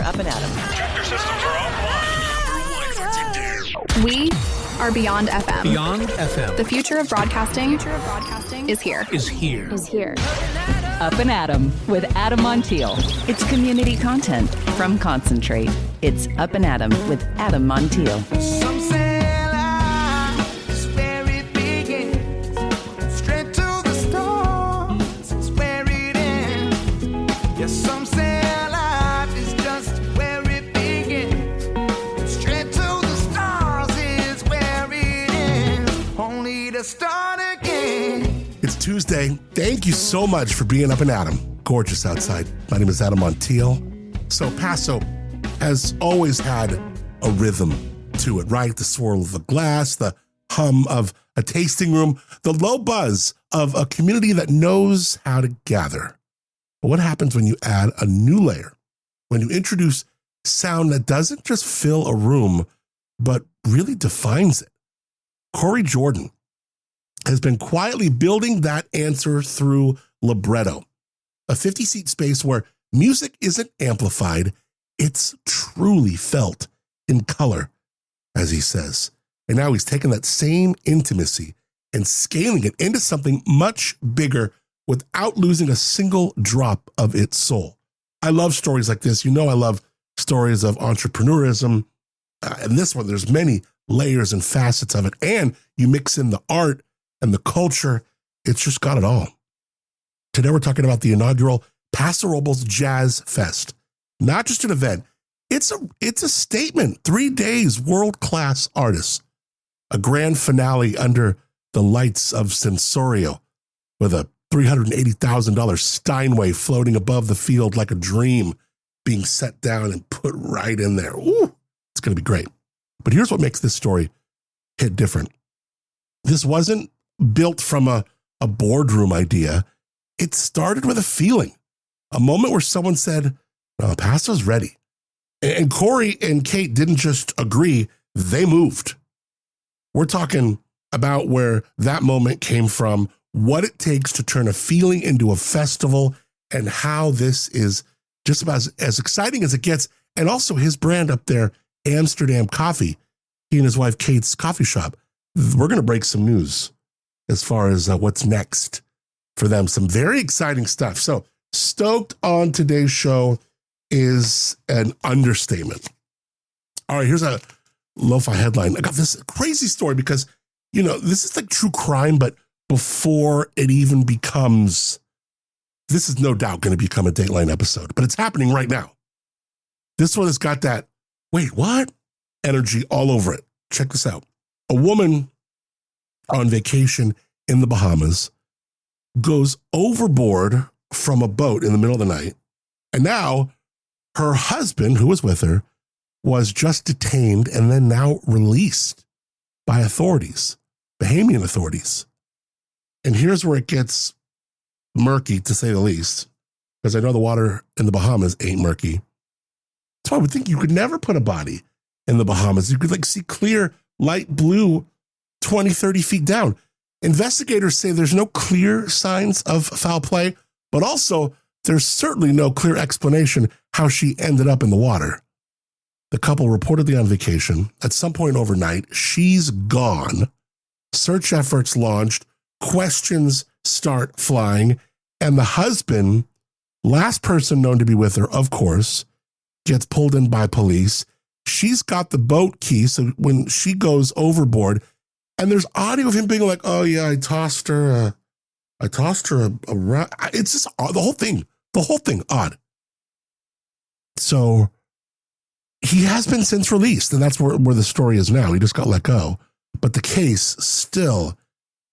Up and Atom. Tractor systems are offline. We are Beyond FM. Beyond FM. The future of broadcasting is here. Up and Atom with Adam Montiel. It's community content from Concentrate. It's Up and Atom with Adam Montiel. Some say life is where it begins. Straight to the stars is where it ends. Yes, some say life is just where it begins. Straight to the stars is where it ends. Only to start again. It's Tuesday. Thank you so much for being Up and Atom. Gorgeous outside. My name is Adam Montiel. So Paso has always had a rhythm to it, right? The swirl of the glass, the hum of a tasting room, the low buzz of a community that knows how to gather. But what happens when you add a new layer? When you introduce sound that doesn't just fill a room, but really defines it? Corey Jordan has been quietly building that answer through Libretto, a 50-seat space where music isn't amplified, it's truly felt in color, as he says. And now he's taken that same intimacy and scaling it into something much bigger without losing a single drop of its soul. I love stories like this. You know I love stories of entrepreneurism. And this one, there's many layers and facets of it. And you mix in the art and the culture. It's just got it all. Today we're talking about the inaugural Paso Robles Jazz Fest. Not just an event, it's a statement. 3 days, world-class artists. A grand finale under the lights of Sensorio with a $380,000 Steinway floating above the field like a dream being set down and put right in there. Ooh, it's going to be great. But here's what makes this story hit different. This wasn't built from a boardroom idea. It started with a feeling, a moment where someone said, "No, Paso's ready." And Corey and Kate didn't just agree, they moved. We're talking about where that moment came from, what it takes to turn a feeling into a festival, and how this is just about as exciting as it gets. And also his brand up there, AMSTRDM Coffee, he and his wife Kate's coffee shop. We're going to break some news as far as what's next for them. Some very exciting stuff. So stoked on today's show is an understatement. All right, here's a lo-fi headline. I got this crazy story because, you know, this is like true crime, but before it even becomes, this is no doubt going to become a Dateline episode, but it's happening right now. This one has got that, wait, what? Energy all over it. Check this out. A woman on vacation in the Bahamas goes overboard from a boat in the middle of the night. And now her husband, who was with her, was just detained and then now released by authorities, Bahamian authorities. And here's where it gets murky, to say the least, because I know the water in the Bahamas ain't murky. So I would think you could never put a body in the Bahamas. You could like see clear, light blue 20, 30 feet down. Investigators say there's no clear signs of foul play, but also there's certainly no clear explanation how she ended up in the water. The couple reportedly on vacation. At some point overnight, she's gone. Search efforts launched. Questions start flying. And the husband, last person known to be with her, of course, gets pulled in by police. She's got the boat key, so when she goes overboard, and there's audio of him being like, "Oh yeah, I tossed her a it's just the whole thing odd." So he has been since released, and that's where the story is now. He just got let go, but the case still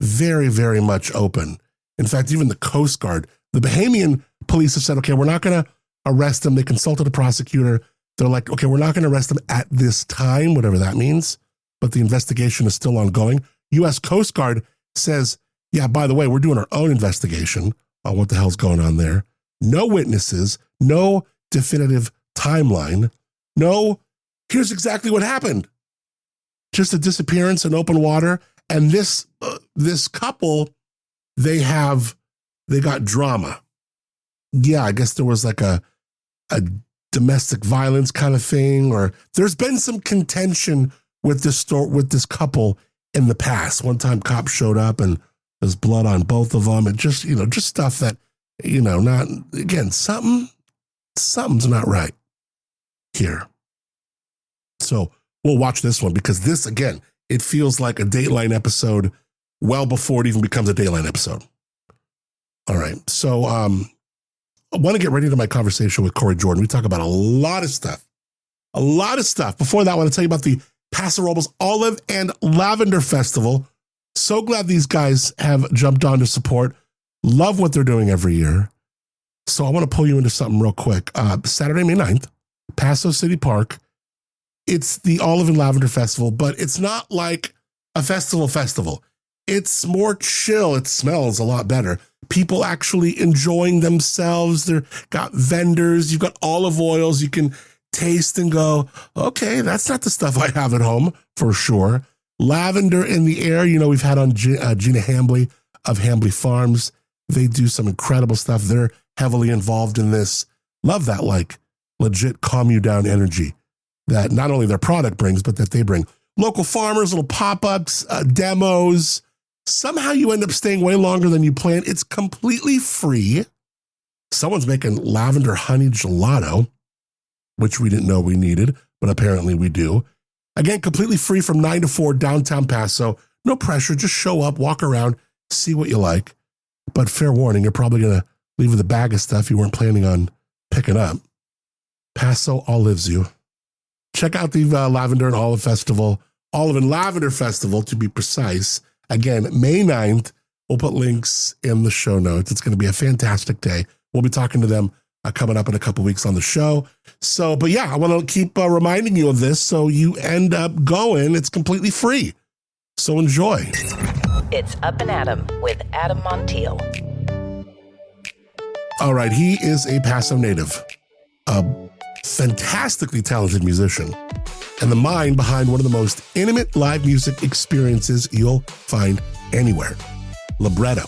very, very much open. In fact, even the Coast Guard, the Bahamian police have said, "Okay, we're not going to arrest him." They consulted a prosecutor. They're like, "Okay, we're not going to arrest him at this time," whatever that means. But the investigation is still ongoing. U.S. Coast Guard says, "Yeah, by the way, we're doing our own investigation on what the hell's going on there. No witnesses, no definitive timeline, no, here's exactly what happened. Just a disappearance in open water." And this couple, they got drama. Yeah, I guess there was like a domestic violence kind of thing, or there's been some contention with this couple in the past. One time cops showed up and there's blood on both of them, and just stuff that, not, again, something's not right here. So we'll watch this one, because this, again, it feels like a Dateline episode well before it even becomes a Dateline episode. All right. So I want to get ready to my conversation with Corey Jordan. We talk about a lot of stuff. Before that, I want to tell you about the Paso Robles Olive and Lavender Festival. So glad these guys have jumped on to support. Love what they're doing every year. So I want to pull you into something real quick. Saturday, May 9th, Paso City Park. It's the Olive and Lavender Festival, but it's not like a festival. It's more chill. It smells a lot better. People actually enjoying themselves. They've got vendors. You've got olive oils. You can taste and go, okay, that's not the stuff I have at home for sure. Lavender in the air. We've had on Gina Hambley of Hambley Farms. They do some incredible stuff. They're heavily involved in this. Love that, like, legit calm you down energy that not only their product brings, but that they bring. Local farmers, little pop-ups, demos. Somehow you end up staying way longer than you planned. It's completely free. Someone's making lavender honey gelato, which we didn't know we needed, but apparently we do. Again, completely free from 9 to 4 downtown Paso. No pressure. Just show up, walk around, see what you like. But fair warning, you're probably going to leave with a bag of stuff you weren't planning on picking up. Paso olives you. Check out the Lavender and Olive Festival, Olive and Lavender Festival to be precise. Again, May 9th. We'll put links in the show notes. It's going to be a fantastic day. We'll be talking to them coming up in a couple weeks on the show. So, but yeah, I want to keep reminding you of this so you end up going. It's completely free. So enjoy. It's Up and Adam with Adam Montiel. All right, he is a Paso native, a fantastically talented musician, and the mind behind one of the most intimate live music experiences you'll find anywhere, Libretto.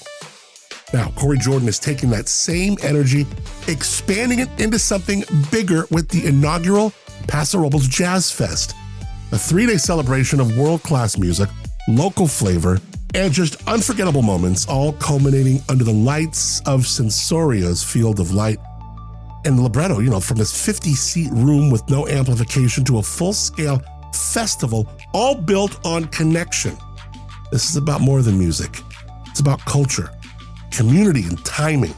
Now, Corey Jordan is taking that same energy, expanding it into something bigger with the inaugural Paso Robles Jazz Fest, a 3-day celebration of world-class music, local flavor, and just unforgettable moments, all culminating under the lights of Sensoria's Field of Light. And Libretto, from this 50-seat room with no amplification to a full-scale festival, all built on connection. This is about more than music. It's about culture, community, and timing.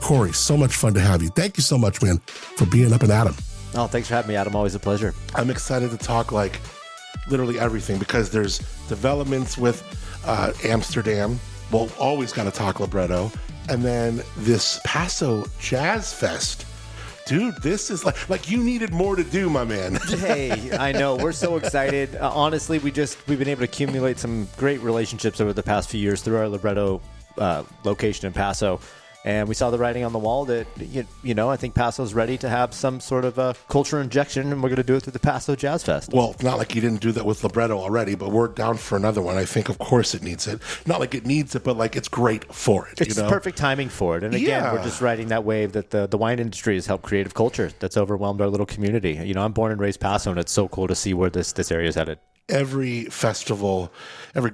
Corey, so much fun to have you. Thank you so much, man, for being Up and Adam. Oh, thanks for having me, Adam. Always a pleasure. I'm excited to talk like literally everything, because there's developments with Amsterdam. We'll always got to talk Libretto. And then this Paso Jazz Fest. Dude, this is like you needed more to do, my man. Hey, I know. We're so excited. Honestly, we've been able to accumulate some great relationships over the past few years through our Libretto location in Paso. And we saw the writing on the wall that, I think Paso's ready to have some sort of a culture injection, and we're going to do it through the Paso Jazz Fest. Well, it's not like you didn't do that with Libretto already, but we're down for another one. I think, of course, it needs it. Not like it needs it, but like it's great for it. It's perfect timing for it. And again, we're just riding that wave that the wine industry has helped creative culture that's overwhelmed our little community. I'm born and raised Paso, and it's so cool to see where this area is headed. Every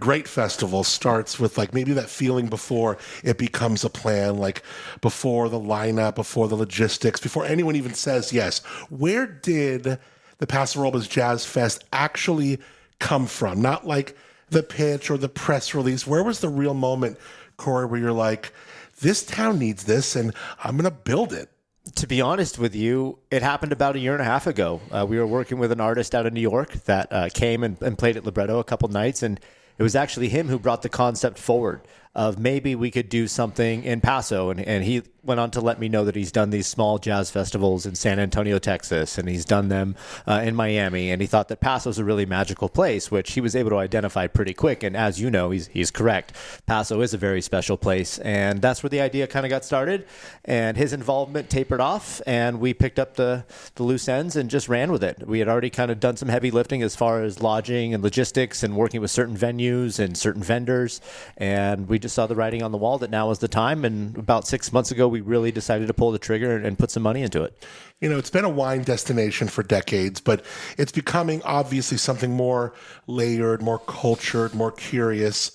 great festival starts with like maybe that feeling before it becomes a plan, like before the lineup, before the logistics, before anyone even says yes. Where did the Paso Robles Jazz Fest actually come from? Not like the pitch or the press release. Where was the real moment, Corey, where you're like, this town needs this and I'm going to build it? To be honest with you, it happened about a year and a half ago. We were working with an artist out of New York that came and played at Libretto a couple nights, and it was actually him who brought the concept forward of maybe we could do something in Paso. And he went on to let me know that he's done these small jazz festivals in San Antonio, Texas, and he's done them in Miami. And he thought that Paso's a really magical place, which he was able to identify pretty quick. And as you know, he's correct. Paso is a very special place. And that's where the idea kind of got started. And his involvement tapered off, and we picked up the loose ends and just ran with it. We had already kind of done some heavy lifting as far as lodging and logistics and working with certain venues and certain vendors. And we just saw the writing on the wall that now is the time. And about 6 months ago, we really decided to pull the trigger and put some money into it. It's been a wine destination for decades, but it's becoming obviously something more layered, more cultured, more curious.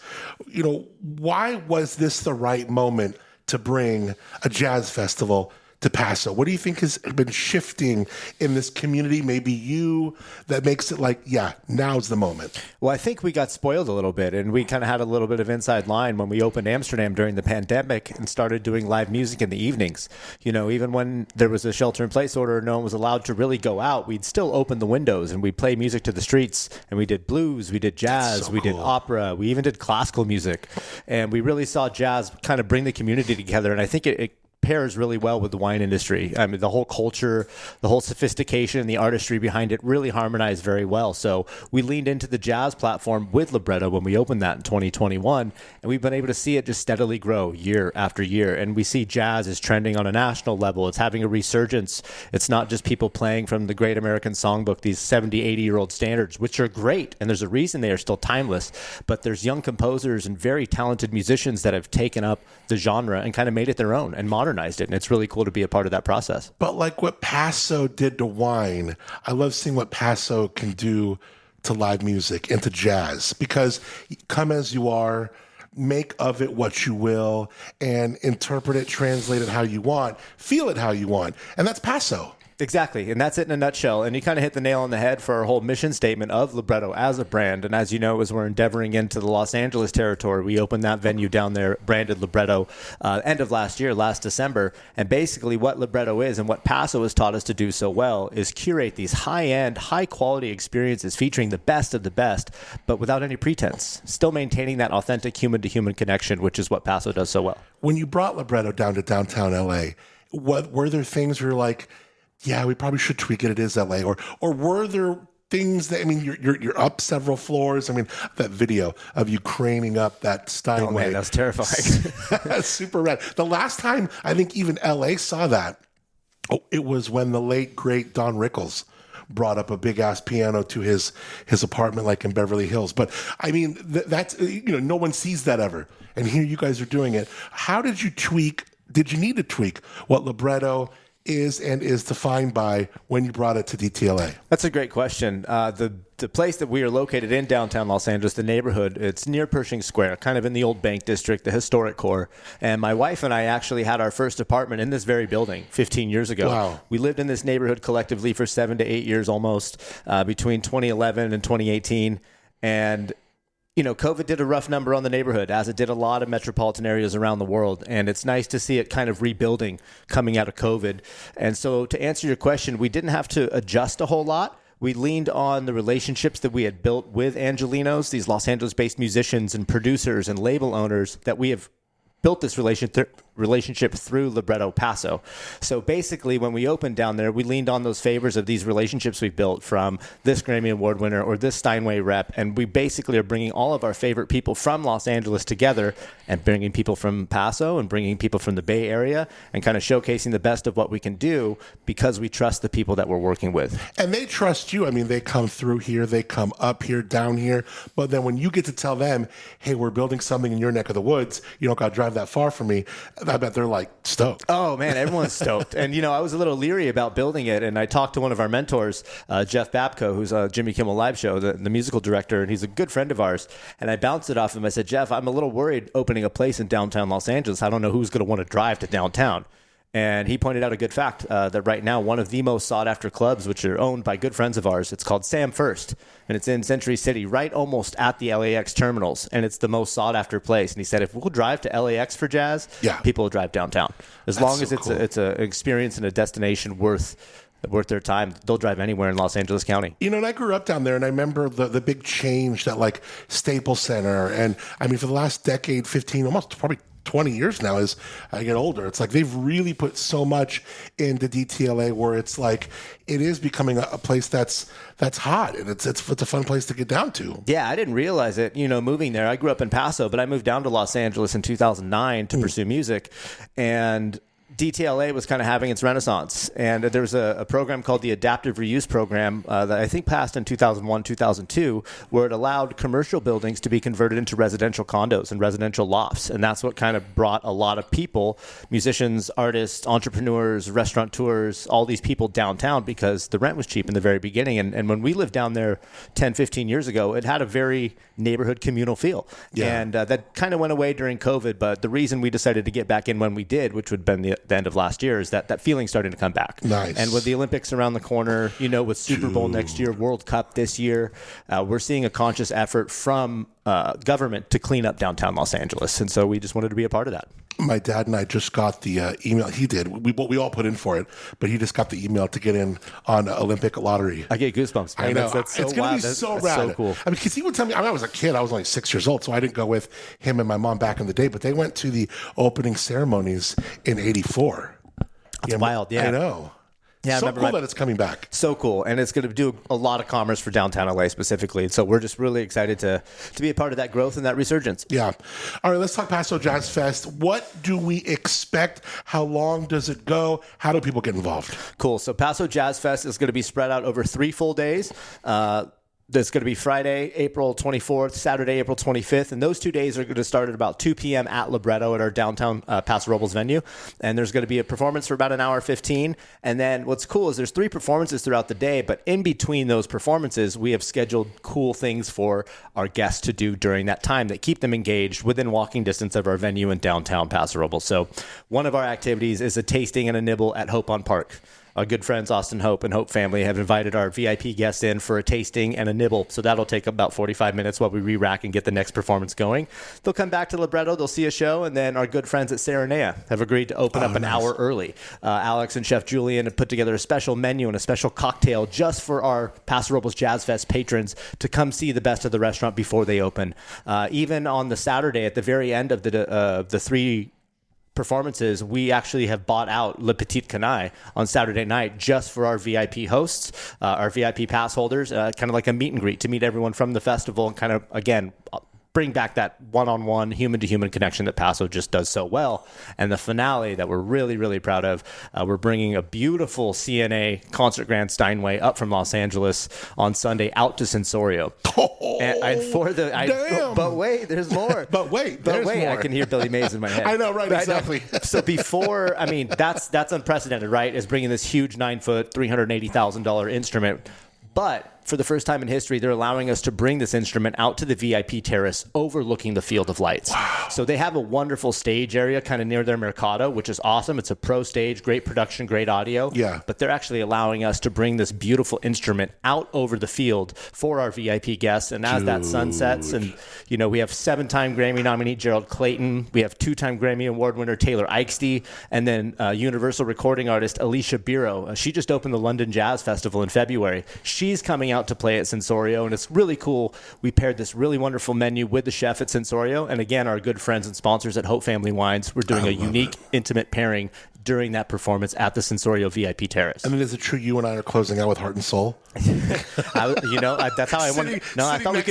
Why was this the right moment to bring a jazz festival to Paso? What do you think has been shifting in this community, maybe you, that makes it like, yeah, now's the moment? Well, I think we got spoiled a little bit, and we kind of had a little bit of inside line when we opened Amsterdam during the pandemic and started doing live music in the evenings. Even when there was a shelter-in-place order and no one was allowed to really go out, we'd still open the windows and we'd play music to the streets, and we did blues, we did jazz, we did opera, we even did classical music, and we really saw jazz kind of bring the community together, and I think it pairs really well with the wine industry. I mean, the whole culture, the whole sophistication, the artistry behind it really harmonized very well. So we leaned into the jazz platform with Libretto when we opened that in 2021, and we've been able to see it just steadily grow year after year. And we see jazz is trending on a national level. It's having a resurgence. It's not just people playing from the Great American Songbook, these 70, 80-year-old standards, which are great, and there's a reason they are still timeless. But there's young composers and very talented musicians that have taken up the genre and kind of made it their own and modernized it, and it's really cool to be a part of that process. But like what Paso did to wine, I love seeing what Paso can do to live music and to jazz, because come as you are, make of it what you will, and interpret it, translate it how you want, feel it how you want, and that's Paso. Exactly, and that's it in a nutshell. And you kind of hit the nail on the head for our whole mission statement of Libretto as a brand. And as you know, as we're endeavoring into the Los Angeles territory, we opened that venue down there, branded Libretto, end of last year, last December. And basically what Libretto is and what Paso has taught us to do so well is curate these high-end, high-quality experiences featuring the best of the best, but without any pretense, still maintaining that authentic human-to-human connection, which is what Paso does so well. When you brought Libretto down to downtown LA, were there things where you're like, yeah, we probably should tweak it. It is LA. Or were there things that, I mean, you're up several floors. I mean, that video of you craning up that Steinway. Oh man, that's terrifying. Super rad. The last time I think even LA saw that, it was when the late, great Don Rickles brought up a big ass piano to his apartment, like in Beverly Hills. But I mean, that's, no one sees that ever. And here you guys are doing it. How did you tweak? Did you need to tweak what Libretto is and is defined by when you brought it to DTLA? That's a great question. The place that we are located in downtown Los Angeles, the neighborhood, it's near Pershing Square, kind of in the old bank district, the historic core. And my wife and I actually had our first apartment in this very building 15 years ago. Wow. We lived in this neighborhood collectively for 7 to 8 years almost, between 2011 and 2018. And COVID did a rough number on the neighborhood, as it did a lot of metropolitan areas around the world. And it's nice to see it kind of rebuilding coming out of COVID. And so to answer your question, we didn't have to adjust a whole lot. We leaned on the relationships that we had built with Angelinos, these Los Angeles-based musicians and producers and label owners that we have built this relationship through Libretto Paso. So basically, when we opened down there, we leaned on those favors of these relationships we've built from this Grammy Award winner or this Steinway rep, and we basically are bringing all of our favorite people from Los Angeles together and bringing people from Paso and bringing people from the Bay Area and kind of showcasing the best of what we can do because we trust the people that we're working with. And they trust you. I mean, they come through here, they come up here, down here, but then when you get to tell them, hey, we're building something in your neck of the woods, you don't got to drive that far from me, I bet they're like stoked. Oh man, everyone's stoked. And I was a little leery about building it, and I talked to one of our mentors, Jeff Babko, who's a Jimmy Kimmel Live show, the musical director, and he's a good friend of ours. And I bounced it off him. I said, Jeff, I'm a little worried opening a place in downtown Los Angeles. I don't know who's going to want to drive to downtown. And he pointed out a good fact that right now, one of the most sought-after clubs, which are owned by good friends of ours, it's called Sam First, and it's in Century City, right almost at the LAX terminals, and it's the most sought-after place. And he said, if we'll drive to LAX for jazz, people will drive downtown. As long as it's an experience and a destination worth their time, they'll drive anywhere in Los Angeles County. And I grew up down there, and I remember the big change that like Staples Center, and I mean, for the last decade, 15, almost probably 20 years now as I get older, it's like they've really put so much into DTLA where it's like it is becoming a place that's hot, and it's a fun place to get down to. Yeah, I didn't realize it, moving there. I grew up in Paso, but I moved down to Los Angeles in 2009 to pursue music, and DTLA was kind of having its renaissance, and there was a program called the Adaptive Reuse Program that I think passed in 2001, 2002, where it allowed commercial buildings to be converted into residential condos and residential lofts, and that's what kind of brought a lot of people, musicians, artists, entrepreneurs, restaurateurs, all these people downtown because the rent was cheap in the very beginning, and when we lived down there 10, 15 years ago, it had a very neighborhood communal feel, and that kind of went away during COVID, but the reason we decided to get back in when we did, which would have been the end of last year, is that feeling starting to come back. Nice. And with the Olympics around the corner, with Super Bowl next year, World Cup this year, we're seeing a conscious effort from government to clean up downtown Los Angeles. And so we just wanted to be a part of that. My dad and I just got the email. He did. We all put in for it, but he just got the email to get in on Olympic lottery. I get goosebumps, man. I know. That's so it's going to be so rad. So cool. I mean, because he would tell me, I was a kid. I was only 6 years old, so I didn't go with him and my mom back in the day, but they went to the opening ceremonies in 84. That's wild, yeah. I know. Yeah, so cool that it's coming back. So cool, and it's going to do a lot of commerce for downtown LA specifically. So we're just really excited to be a part of that growth and that resurgence. Yeah. All right, let's talk Paso Jazz Fest. What do we expect? How long does it go? How do people get involved? Cool. So Paso Jazz Fest is going to be spread out over 3 full days. That's going to be Friday, April 24th, Saturday, April 25th. And those 2 days are going to start at about 2 p.m. at Libretto at our downtown Paso Robles venue. And there's going to be a performance for about an hour 15. And then what's cool is there's 3 performances throughout the day. But in between those performances, we have scheduled cool things for our guests to do during that time that keep them engaged within walking distance of our venue in downtown Paso Robles. So one of our activities is a tasting and a nibble at Hope on Park. Our good friends Austin Hope and Hope family have invited our VIP guests in for a tasting and a nibble. So that'll take about 45 minutes while we re-rack and get the next performance going. They'll come back to Libretto, they'll see a show, and then our good friends at Serenea have agreed to open up an hour early. Alex and Chef Julian have put together a special menu and a special cocktail just for our Paso Robles Jazz Fest patrons to come see the best of the restaurant before they open. Even on the Saturday at the very end of the 3 performances, we actually have bought out Le Petit Canaille on Saturday night just for our VIP hosts, our VIP pass holders, kind of like a meet and greet to meet everyone from the festival and kind of, again, bring back that one-on-one, human-to-human connection that Paso just does so well. And the finale that we're really, really proud of, we're bringing a beautiful CNA Concert Grand Steinway up from Los Angeles on Sunday out to Sensorio. And for the... but wait, there's more. But wait, more. I can hear Billy Mays in my head. I know, right, exactly. So before, I mean, that's unprecedented, right? Is bringing this huge 9-foot, $380,000 instrument. But for the first time in history, they're allowing us to bring this instrument out to the VIP terrace overlooking the field of lights. Wow. So they have a wonderful stage area kind of near their Mercado, which is awesome. It's a pro stage, great production, great audio. Yeah. But they're actually allowing us to bring this beautiful instrument out over the field for our VIP guests. And as that sun sets, and, we have 7-time Grammy nominee Gerald Clayton. We have 2-time Grammy Award winner Taylor Eichste. And then Universal recording artist Alicia Biro. She just opened the London Jazz Festival in February. She's coming out to play at Sensorio, and it's really cool. We paired this really wonderful menu with the chef at Sensorio, and again, our good friends and sponsors at Hope Family Wines. We're doing a unique, intimate pairing during that performance at the Sensorio VIP Terrace. I mean, is it true you and I are closing out with Heart and Soul? That's how I wanted. No, I thought we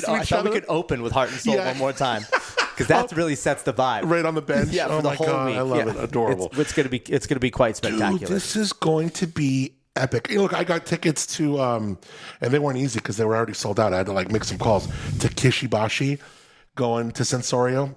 could open with Heart and Soul one more time. Because that really sets the vibe. Right on the bench. Yeah, for the whole God, week. I love it. Adorable. It's going to be quite spectacular. Dude, this is going to be epic. Look, I got tickets to, and they weren't easy because they were already sold out. I had to make some calls to Kishibashi going to Sensorio.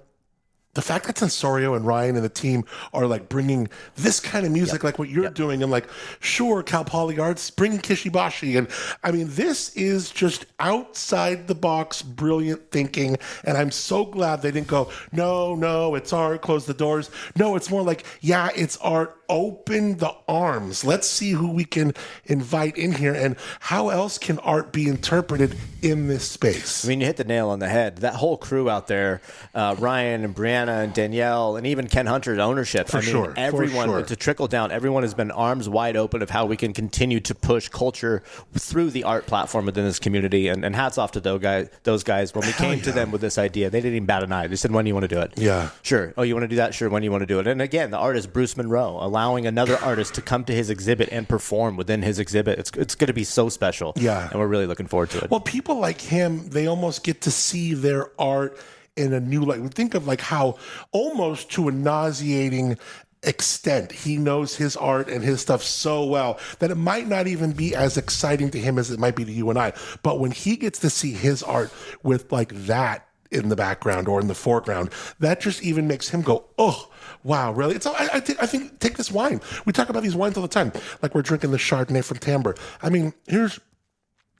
The fact that Sensorio and Ryan and the team are bringing this kind of music, like what you're doing, and sure, Cal Poly Arts bringing Kishibashi, and I mean, this is just outside the box, brilliant thinking, and I'm so glad they didn't go, no, it's art, close the doors. No, it's more it's art. Open the arms. Let's see who we can invite in here, and how else can art be interpreted in this space? I mean, you hit the nail on the head. That whole crew out there, Ryan and Brianna and Danielle, and even Ken Hunter's ownership. Everyone, to trickle down, everyone has been arms wide open of how we can continue to push culture through the art platform within this community. And hats off to those guys. When we came to them with this idea, they didn't even bat an eye. They said, when do you want to do it? Yeah. Sure. Oh, you want to do that? Sure. When do you want to do it? And again, the artist Bruce Monroe, allowing another artist to come to his exhibit and perform within his exhibit. It's going to be so special. Yeah. And we're really looking forward to it. Well, people like him, they almost get to see their art in a new light. Think of how almost to a nauseating extent. He knows his art and his stuff so well that it might not even be as exciting to him as it might be to you and I. But when he gets to see his art with like that in the background or in the foreground, that just even makes him go, oh, wow, really? It's I think take this wine. We talk about these wines all the time. Like we're drinking the Chardonnay from Timbre. I mean, here's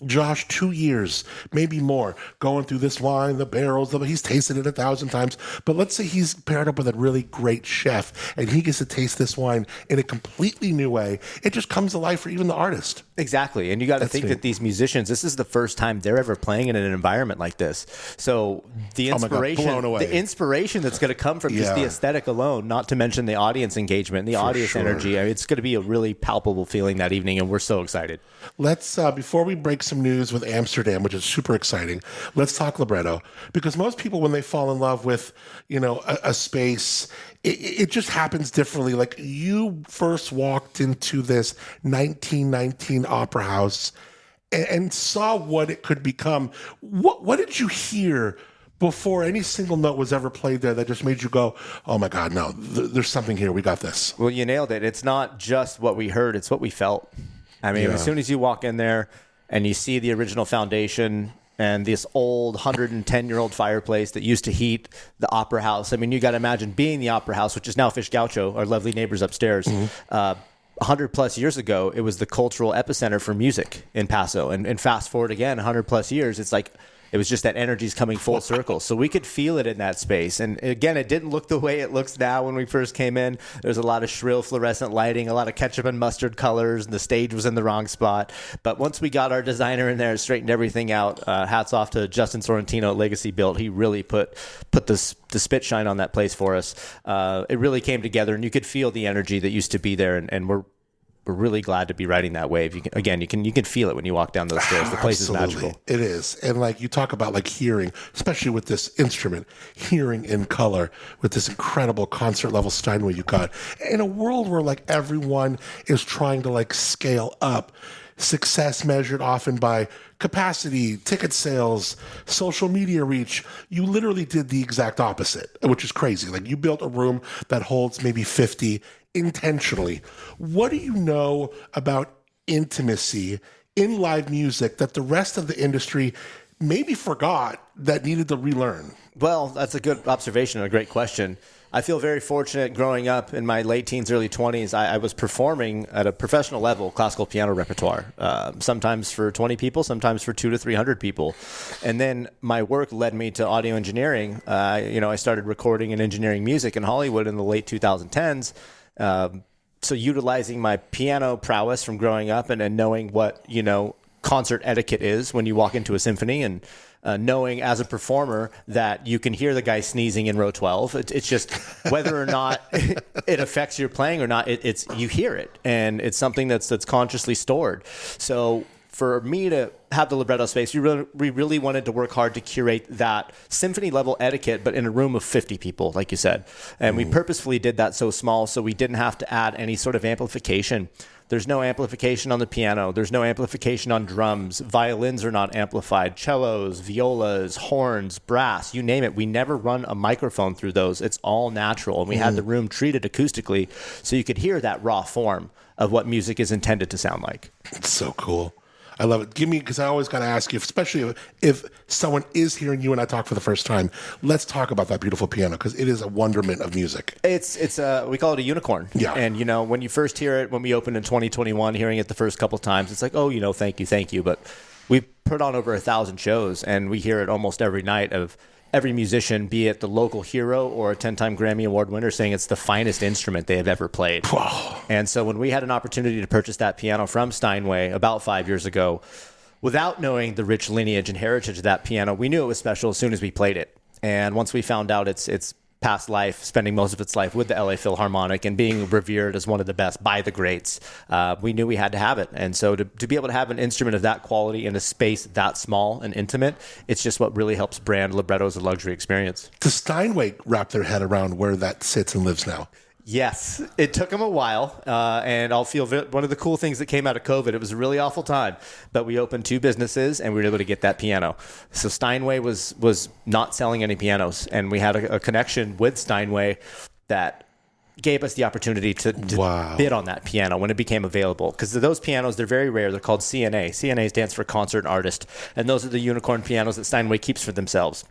Josh, 2 years, maybe more, going through this wine, the barrels, he's tasted it 1,000 times. But let's say he's paired up with a really great chef and he gets to taste this wine in a completely new way. It just comes to life for even the artist. Exactly. And you got to think that these musicians, this is the first time they're ever playing in an environment like this. So the inspiration that's going to come from just the aesthetic alone, not to mention the audience engagement, the audience energy, I mean, it's going to be a really palpable feeling that evening. And we're so excited. Let's, before we break some news with AMSTRDM, which is super exciting, let's talk Libretto. Because most people, when they fall in love with, a space, it just happens differently. Like you first walked into this 1919 opera house and saw what it could become. What did you hear before any single note was ever played there that just made you go, oh my God, no, there's something here. We got this. Well, you nailed it. It's not just what we heard, it's what we felt. I mean, as soon as you walk in there and you see the original foundation and this old 110-year-old fireplace that used to heat the opera house. I mean, you got to imagine being the opera house, which is now Fish Gaucho, our lovely neighbors upstairs. 100 plus years ago, it was the cultural epicenter for music in Paso. And fast forward again, 100 plus years, it's like it was just that energy's coming full circle. So we could feel it in that space. And again, it didn't look the way it looks now when we first came in. There's a lot of shrill fluorescent lighting, a lot of ketchup and mustard colors, and the stage was in the wrong spot. But once we got our designer in there and straightened everything out, hats off to Justin Sorrentino at Legacy Built. He really put the spit shine on that place for us. It really came together, and you could feel the energy that used to be there, and we're really glad to be riding that wave. You can feel it when you walk down those stairs. The place is magical. It is. And like you talk about like hearing, especially with this instrument, hearing in color with this incredible concert level Steinway you got. In a world where like everyone is trying to like scale up, success measured often by capacity, ticket sales, social media reach, you literally did the exact opposite, which is crazy. Like you built a room that holds maybe 50 intentionally. What do you know about intimacy in live music that the rest of the industry maybe forgot that needed to relearn? Well, that's a good observation and a great question. I feel very fortunate growing up in my late teens, early 20s. I was performing at a professional level, classical piano repertoire, sometimes for 20 people, sometimes for 200 to 300 people. And then my work led me to audio engineering. I started recording and engineering music in Hollywood in the late 2010s. So utilizing my piano prowess from growing up and knowing what, concert etiquette is when you walk into a symphony, and knowing as a performer that you can hear the guy sneezing in row 12. It's just whether or not it affects your playing or not, it's you hear it, and it's something that's consciously stored. So for me to have the Libretto space, we really wanted to work hard to curate that symphony level etiquette, but in a room of 50 people, like you said. And we purposefully did that so small so we didn't have to add any sort of amplification. There's no amplification on the piano. There's no amplification on drums. Violins are not amplified. Cellos, violas, horns, brass, you name it. We never run a microphone through those. It's all natural. And we had the room treated acoustically so you could hear that raw form of what music is intended to sound like. It's so cool. I love it. Because I always got to ask you, especially if someone is hearing you and I talk for the first time, let's talk about that beautiful piano, because it is a wonderment of music. It's we call it a unicorn. Yeah. And, when you first hear it, when we opened in 2021, hearing it the first couple of times, it's like, oh, thank you. But we put on over 1,000 shows, and we hear it almost every night of every musician, be it the local hero or a 10-time Grammy Award winner, saying it's the finest instrument they have ever played. Wow. And so when we had an opportunity to purchase that piano from Steinway about 5 years ago, without knowing the rich lineage and heritage of that piano, we knew it was special as soon as we played it. And once we found out its past life, spending most of its life with the LA Philharmonic and being revered as one of the best by the greats, we knew we had to have it. And so to be able to have an instrument of that quality in a space that small and intimate, it's just what really helps brand Libretto as a luxury experience. Does Steinway wrap their head around where that sits and lives now? Yes, it took them a while, and I'll feel one of the cool things that came out of COVID, it was a really awful time, but we opened 2 businesses and we were able to get that piano. So Steinway was not selling any pianos, and we had a connection with Steinway that gave us the opportunity to bid on that piano when it became available. Because those pianos, they're very rare. They're called CNA. CNA stands for Concert Artist. And those are the unicorn pianos that Steinway keeps for themselves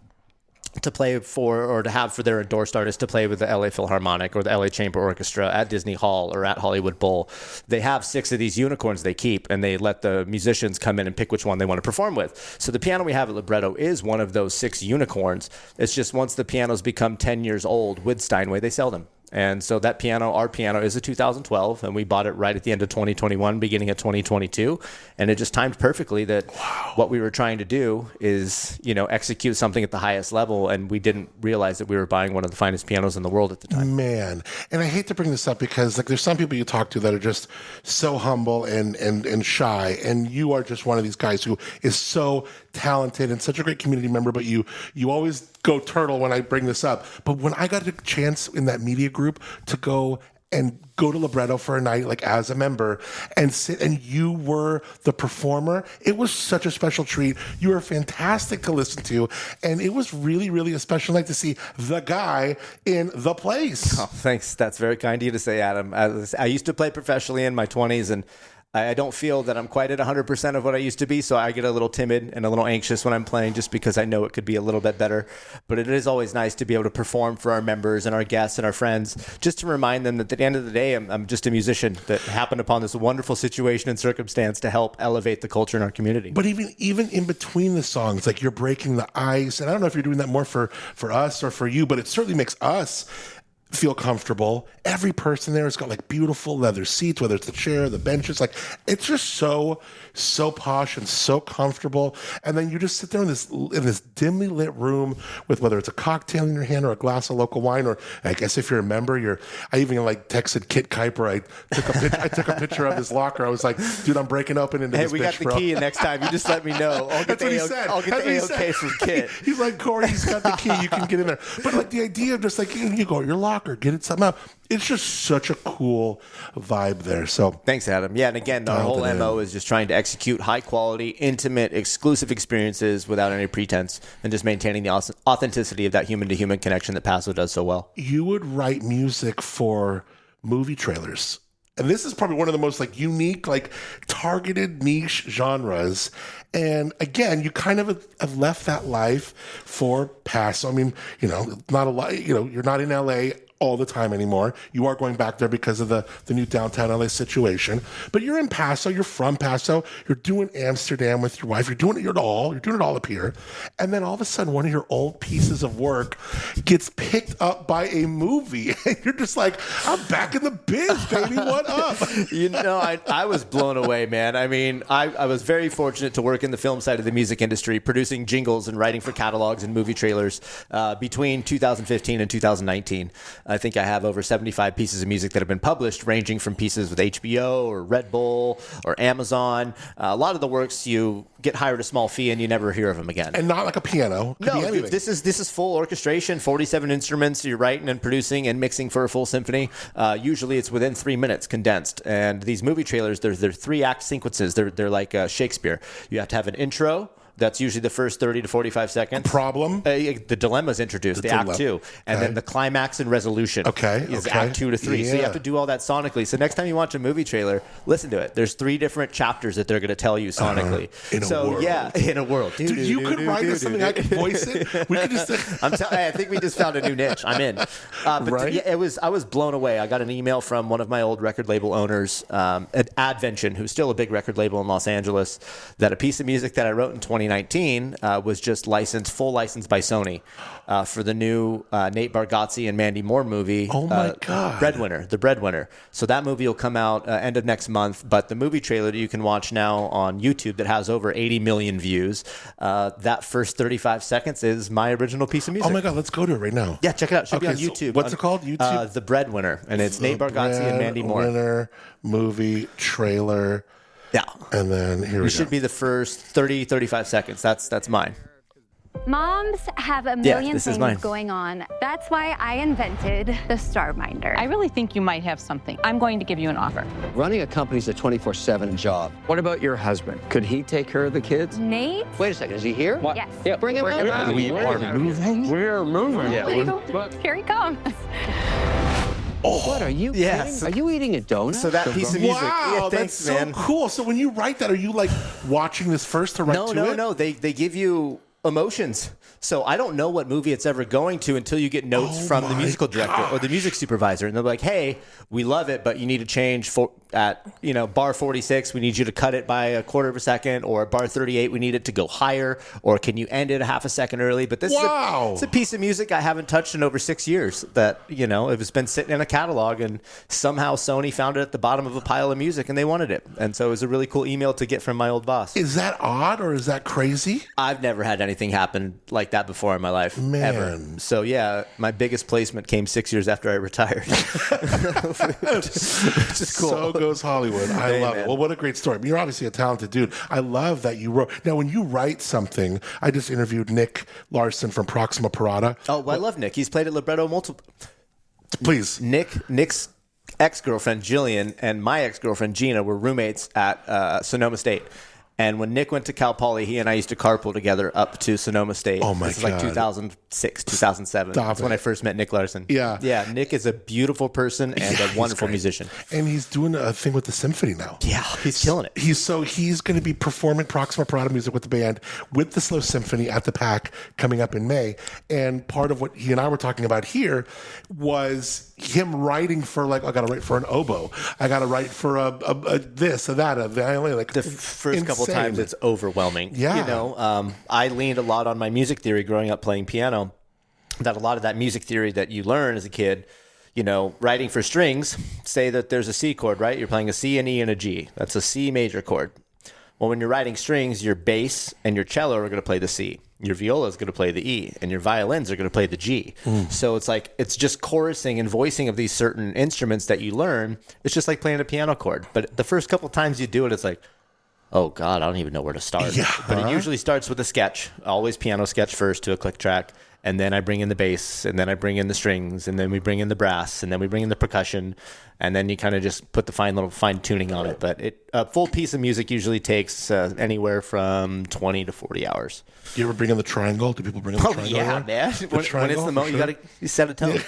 to play for, or to have for their endorsed artists to play with the LA Philharmonic or the LA Chamber Orchestra at Disney Hall or at Hollywood Bowl. They have 6 of these unicorns they keep, and they let the musicians come in and pick which one they want to perform with. So the piano we have at Libretto is one of those 6 unicorns. It's just once the pianos become 10 years old with Steinway, they sell them. And so that piano, our piano, is a 2012, and we bought it right at the end of 2021, beginning of 2022. And it just timed perfectly that what we were trying to do is, execute something at the highest level, and we didn't realize that we were buying one of the finest pianos in the world at the time. Man, and I hate to bring this up because there's some people you talk to that are just so humble and shy, and you are just one of these guys who is so talented and such a great community member, but you always go turtle when I bring this up. But when I got a chance in that media group to go to Libretto for a night, like as a member, and sit, and you were the performer, it was such a special treat. You were fantastic to listen to, and it was really, really a special night to see the guy in the place. Oh, thanks. That's very kind of you to say, Adam. I used to play professionally in my 20s, and I don't feel that I'm quite at 100% of what I used to be, so I get a little timid and a little anxious when I'm playing just because I know it could be a little bit better. But it is always nice to be able to perform for our members and our guests and our friends, just to remind them that at the end of the day, I'm just a musician that happened upon this wonderful situation and circumstance to help elevate the culture in our community. But even in between the songs, like you're breaking the ice, and I don't know if you're doing that more for us or for you, but it certainly makes us feel comfortable. Every person there has got like beautiful leather seats, whether it's the chair, the benches, like it's just so posh and so comfortable. And then you just sit there in this dimly lit room with whether it's a cocktail in your hand or a glass of local wine, or I guess if you're a member, I even like texted Kit Kuiper. I took a picture of his locker. I was like, dude, I'm breaking open into this bitch, we got the bro. key, and next time you just let me know. I'll get That's what he said. I'll get the AOK from Kit. He's like, Corey, he's got the key. You can get in there. But like the idea of just like, you go to your locker, get it something out. It's just such a cool vibe there. So thanks, Adam. Yeah, and again, our whole MO is just trying to execute high quality, intimate, exclusive experiences without any pretense, and just maintaining the authenticity of that human to human connection that Paso does so well. You would write music for movie trailers. And this is probably one of the most like unique, like targeted niche genres. And again, you kind of have left that life for Paso. I mean, not a lot, you're not in LA all the time anymore. You are going back there because of the new downtown LA situation. But you're in Paso, you're from Paso, you're doing Amsterdam with your wife, you're doing it all up here. And then all of a sudden, one of your old pieces of work gets picked up by a movie. And you're just like, I'm back in the biz, baby, what up? I was blown away, man. I mean, I was very fortunate to work in the film side of the music industry, producing jingles and writing for catalogs and movie trailers between 2015 and 2019. I think I have over 75 pieces of music that have been published, ranging from pieces with HBO or Red Bull or Amazon. A lot of the works you get hired a small fee and you never hear of them again. And not like a piano. No, this is full orchestration, 47 instruments. You're writing and producing and mixing for a full symphony. Usually it's within 3 minutes condensed. And these movie trailers, they're 3-act sequences. They're like Shakespeare. You have to have an intro. That's usually the first 30 to 45 seconds. Problem? The dilemma is introduced, the Act 2. And then the climax and resolution is Act 2 to 3. Yeah. So you have to do all that sonically. So next time you watch a movie trailer, listen to it. There's 3 different chapters that they're going to tell you sonically. In a world. Yeah, in a world. Dude, you could write us something, I could voice it. We could just... I think we just found a new niche. I'm in. But yeah, I was blown away. I got an email from one of my old record label owners at Advention, who's still a big record label in Los Angeles, that a piece of music that I wrote in 2019 was just full licensed by Sony for the new Nate Bargatze and Mandy Moore movie. Oh my God. The Breadwinner. So that movie will come out end of next month, but the movie trailer that you can watch now on YouTube that has over 80 million views, that first 35 seconds is my original piece of music. Oh my God, let's go to it right now. Yeah, check it out. It should be on YouTube. What's it called? YouTube? The Breadwinner, and it's Nate Bargatze and Mandy Moore. Breadwinner movie trailer. Yeah. And then here we go. It should be the first 30, 35 seconds. That's mine. Moms have a million things going on. That's why I invented the StarMinder. I really think you might have something. I'm going to give you an offer. Running a company's a 24/7 job. What about your husband? Could he take care of the kids? Nate? Wait a second, is he here? What? Yes. Yeah, bring him in. We are moving. We're moving. Yeah. Here he comes. What, are you kidding? Are you eating a donut? So that piece of music. Wow, Yeah, thanks, that's so man. cool. So when you write that, are you like watching this first to write to it? No. They give you emotions. So I don't know what movie it's ever going to until you get notes from the musical director or the music supervisor, and they're like, "Hey, we love it, but you need to change at bar 46. We need you to cut it by a quarter of a second, or bar 38. We need it to go higher, or can you end it a half a second early?" But this is it's a piece of music I haven't touched in over 6 years. That it has been sitting in a catalog, and somehow Sony found it at the bottom of a pile of music, and they wanted it. And so it was a really cool email to get from my old boss. Is that odd or is that crazy? I've never had anything happen like that before in my life, ever. So yeah, my biggest placement came 6 years after I retired. Which is cool. So goes Hollywood. I love it. Well, what a great story. I mean, you're obviously a talented dude. I love that you wrote. Now, when you write something, I just interviewed Nick Larson from Proxima Parada. Oh, well, I love Nick. He's played at Libretto multiple. Please. Nick's ex-girlfriend Jillian and my ex-girlfriend Gina were roommates at Sonoma State. And when Nick went to Cal Poly, he and I used to carpool together up to Sonoma State. Oh, my God. This is like 2006, 2007. That's when I first met Nick Larson. Yeah. Yeah, Nick is a beautiful person and a wonderful musician. And he's doing a thing with the symphony now. Yeah, he's killing it. He's going to be performing Proxima Parada music with the band, with the Slow Symphony at the PAC coming up in May. And part of what he and I were talking about here was him writing for, like, I got to write for an oboe. I got to write for a this or that, a violin. Like, the first couple times it's overwhelming. Yeah. I leaned a lot on my music theory growing up playing piano, that a lot of that music theory that you learn as a kid, writing for strings, say that there's a C chord, right? You're playing a C, an E, and a G. That's a C major chord. Well, when you're writing strings, your bass and your cello are going to play the C. Your viola is going to play the E, and your violins are going to play the G. So it's just chorusing and voicing of these certain instruments that you learn. It's just like playing a piano chord. But the first couple times you do it, it's like, oh, God, I don't even know where to start. Yeah. But it usually starts with a sketch, always piano sketch first to a click track. And then I bring in the bass, and then I bring in the strings, and then we bring in the brass, and then we bring in the percussion, and then you kind of just put the fine tuning on it. But a full piece of music usually takes anywhere from 20 to 40 hours. Do you ever bring in the triangle? Do people bring in the triangle? Yeah, man. When it's the moment, you got to set a tone.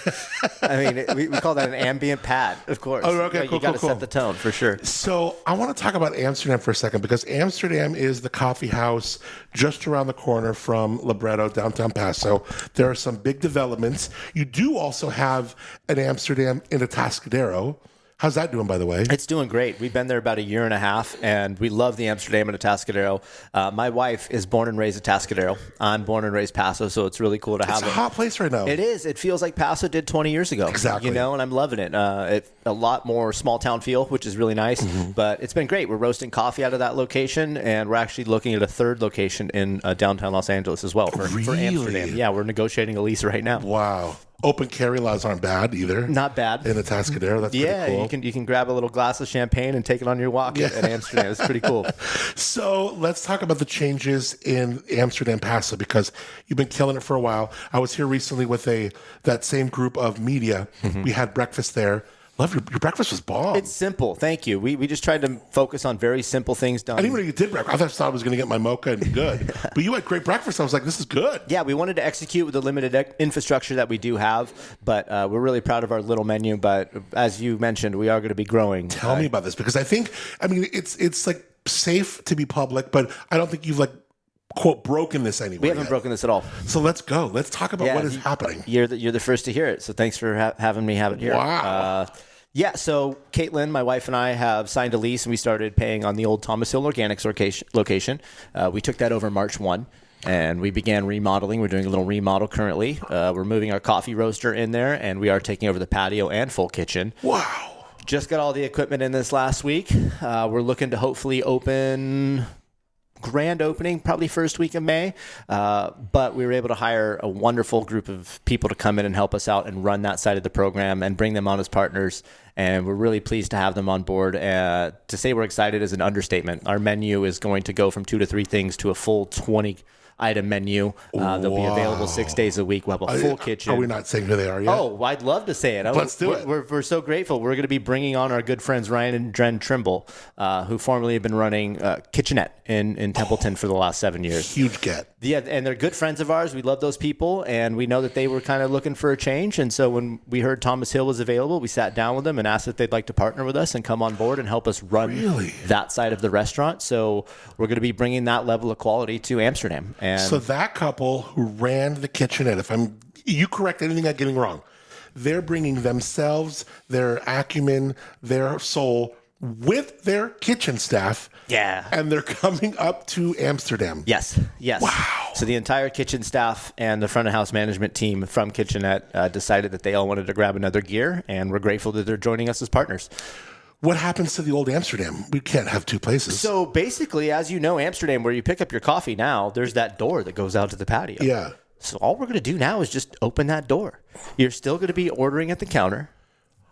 I mean, we call that an ambient pad, of course. Oh, okay, you got to set the tone for sure. So I want to talk about Amsterdam for a second, because Amsterdam is the coffee house just around the corner from Libretto, downtown Paso. There are some big developments. You do also have an Amsterdam in Atascadero. How's that doing, by the way? It's doing great. We've been there about 1.5 years, and we love the Amsterdam and Atascadero. My wife is born and raised Atascadero. I'm born and raised Paso, so it's really cool to have it. It's a hot place right now. It is. It feels like Paso did 20 years ago. Exactly. And I'm loving it. It's a lot more small town feel, which is really nice. But it's been great. We're roasting coffee out of that location, and we're actually looking at a third location in downtown Los Angeles as well for Amsterdam. Yeah, we're negotiating a lease right now. Wow. Open carry laws aren't bad either. Not bad. In Atascadero, that's pretty cool. Yeah, you can grab a little glass of champagne and take it on your walk at Amsterdam. It's pretty cool. So let's talk about the changes in Amsterdam Paso, because you've been killing it for a while. I was here recently with that same group of media. We had breakfast there. Love your breakfast was bomb. It's simple. Thank you. We just tried to focus on very simple things done. I didn't even know you did breakfast. I thought I was going to get my mocha and good. But you had great breakfast. I was like, this is good. Yeah, we wanted to execute with the limited infrastructure that we do have, but we're really proud of our little menu. But as you mentioned, we are going to be growing. Tell me about this, because it's like safe to be public, but I don't think you've quote broken this anyway. We haven't broken this at all. So let's go. Let's talk about what is happening. You're the first to hear it. So thanks for having me have it here. Wow. So Caitlin, my wife, and I have signed a lease, and we started paying on the old Thomas Hill Organics location. We took that over March 1, and we began remodeling. We're doing a little remodel currently. We're moving our coffee roaster in there, and we are taking over the patio and full kitchen. Wow. Just got all the equipment in this last week. We're looking to hopefully open... grand opening, probably first week of May. But we were able to hire a wonderful group of people to come in and help us out and run that side of the program and bring them on as partners. And we're really pleased to have them on board. To say we're excited is an understatement. Our menu is going to go from 2 to 3 things to a full 20 item menu. They'll be available 6 days a week. We'll have a full kitchen. Are we not saying who they are yet? Oh, I'd love to say it. Let's do it. We're so grateful. We're going to be bringing on our good friends Ryan and Dren Trimble, who formerly have been running Kitchenette in Templeton for the last 7 years. Huge get. Yeah, and they're good friends of ours. We love those people, and we know that they were kind of looking for a change. And so when we heard Thomas Hill was available, we sat down with them and asked if they'd like to partner with us and come on board and help us run that side of the restaurant. So we're going to be bringing that level of quality to Amsterdam. And so that couple who ran the kitchenette, you correct anything I'm getting wrong, they're bringing themselves, their acumen, their soul with their kitchen staff. Yeah. And they're coming up to Amsterdam. Yes. Wow. So the entire kitchen staff and the front of house management team from Kitchenette decided that they all wanted to grab another gear, and we're grateful that they're joining us as partners. What happens to the old Amsterdam? We can't have two places. So basically, as you know, Amsterdam, where you pick up your coffee now, there's that door that goes out to the patio. Yeah. So all we're going to do now is just open that door. You're still going to be ordering at the counter.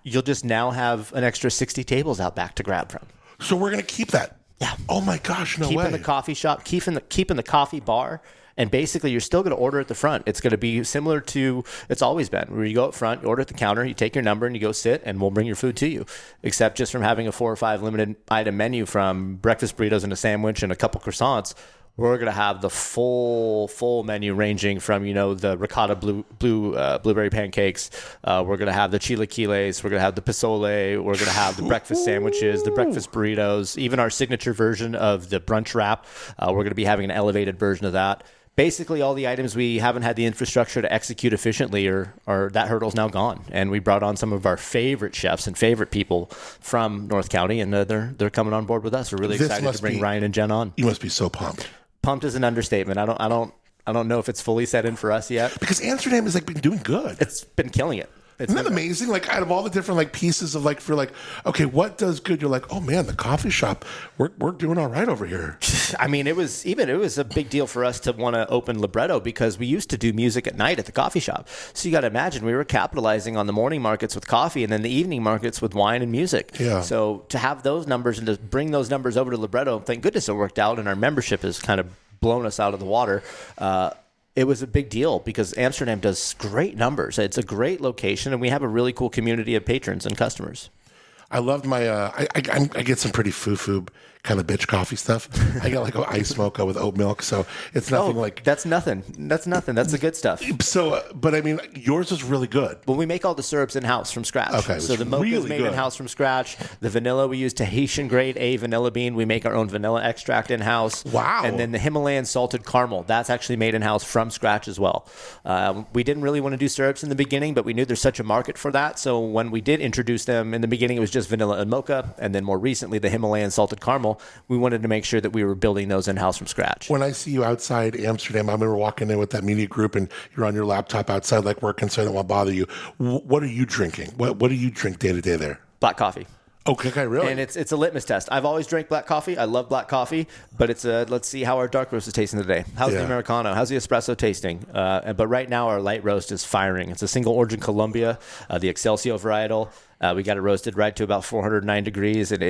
You'll just now have an extra 60 tables out back to grab from. So we're going to keep that. Yeah. Oh my gosh, no way. Keeping the coffee shop, keeping the coffee bar, and basically you're still going to order at the front. It's going to be similar to it's always been, where you go up front, you order at the counter, you take your number, and you go sit, and we'll bring your food to you. Except just from having a 4 or 5 limited item menu from breakfast burritos and a sandwich and a couple croissants, we're going to have the full menu ranging from, the ricotta blueberry pancakes. We're going to have the chilaquiles. We're going to have the pozole. We're going to have the breakfast sandwiches, the breakfast burritos, even our signature version of the brunch wrap. We're going to be having an elevated version of that. Basically, all the items we haven't had the infrastructure to execute efficiently are that hurdle's now gone. And we brought on some of our favorite chefs and favorite people from North County, and they're coming on board with us. We're really excited to bring Ryan and Jen on. You must be so pumped. Pumped is an understatement. I don't know if it's fully set in for us yet. Because Amsterdam has been doing good. It's been killing it. Isn't that amazing? Out of all the different pieces of okay, what does good? You're like, oh man, the coffee shop, we're doing all right over here. I mean, it was a big deal for us to want to open Libretto because we used to do music at night at the coffee shop. So you got to imagine we were capitalizing on the morning markets with coffee and then the evening markets with wine and music. Yeah. So to have those numbers and to bring those numbers over to Libretto, thank goodness it worked out, and our membership has kind of blown us out of the water. It was a big deal because Amsterdam does great numbers. It's a great location, and we have a really cool community of patrons and customers. I loved my, I get some pretty foo-foo kind of bitch coffee stuff. I got an ice mocha with oat milk, so it's nothing That's nothing. That's the good stuff. So, but I mean, yours is really good. Well, we make all the syrups in-house from scratch. Okay, so the mocha is made in-house from scratch. The vanilla, we use Tahitian grade A vanilla bean. We make our own vanilla extract in-house. Wow. And then the Himalayan salted caramel, that's actually made in-house from scratch as well. We didn't really want to do syrups in the beginning, but we knew there's such a market for that. So when we did introduce them, in the beginning it was just vanilla and mocha, and then more recently the Himalayan salted caramel. We wanted to make sure that we were building those in-house from scratch. When I see you outside Amsterdam, I remember walking in with that media group and you're on your laptop outside working, so I don't want to bother you. What are you drinking? What do you drink day to day there? Black coffee. Okay, really? And it's a litmus test. I've always drank black coffee. I love black coffee, but let's see how our dark roast is tasting today. How's the Americano? How's the espresso tasting? But right now our light roast is firing. It's a single origin Colombia, the Excelsior varietal. We got it roasted right to about 409 degrees, and